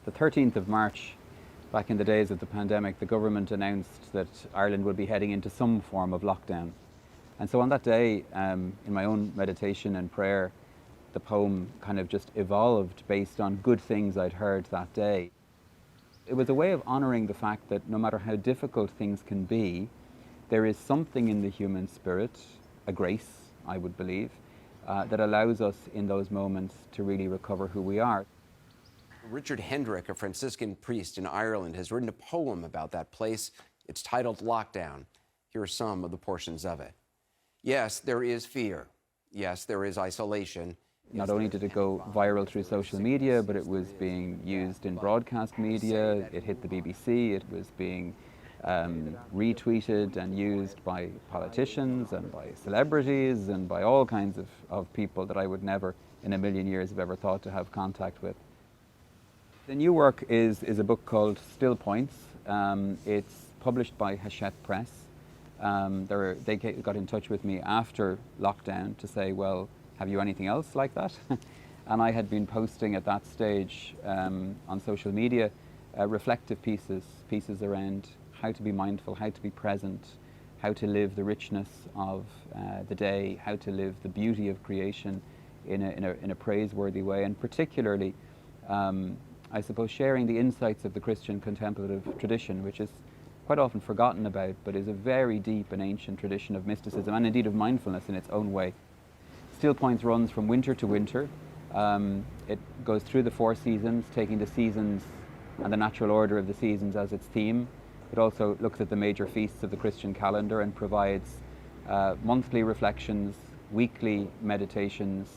The 13th of March, back in the days of the pandemic, the government announced that Ireland would be heading into some form of lockdown. And so on that day, in my own meditation and prayer, the poem kind of just evolved based on good things I'd heard that day. It was a way of honouring the fact that no matter how difficult things can be, there is something in the human spirit, a grace, I would believe, that allows us in those moments to really recover who we are. Richard Hendrick, a Franciscan priest in Ireland, has written a poem about that place. It's titled Lockdown. Here are some of the portions of it. Yes, there is fear. Yes, there is isolation. Not only did it go viral through social media, but it was being used in broadcast media. It hit the BBC. It was being retweeted and used by politicians and by celebrities and by all kinds of people that I would never in a million years have ever thought to have contact with. The new work is a book called Still Points. It's published by Hachette Press. They got in touch with me after lockdown to say, well, have you anything else like that? And I had been posting at that stage on social media reflective pieces around how to be mindful, how to be present, how to live the richness of the day, how to live the beauty of creation in a praiseworthy way, and particularly I suppose sharing the insights of the Christian contemplative tradition, which is quite often forgotten about, but is a very deep and ancient tradition of mysticism and indeed of mindfulness in its own way. Still Points runs from winter to winter. It goes through the 4 seasons, taking the seasons and the natural order of the seasons as its theme. It also looks at the major feasts of the Christian calendar and provides monthly reflections, weekly meditations,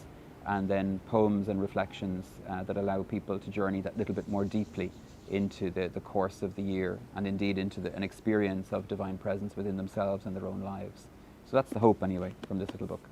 and then poems and reflections that allow people to journey that little bit more deeply into the course of the year and indeed into an experience of divine presence within themselves and their own lives. So that's the hope anyway from this little book.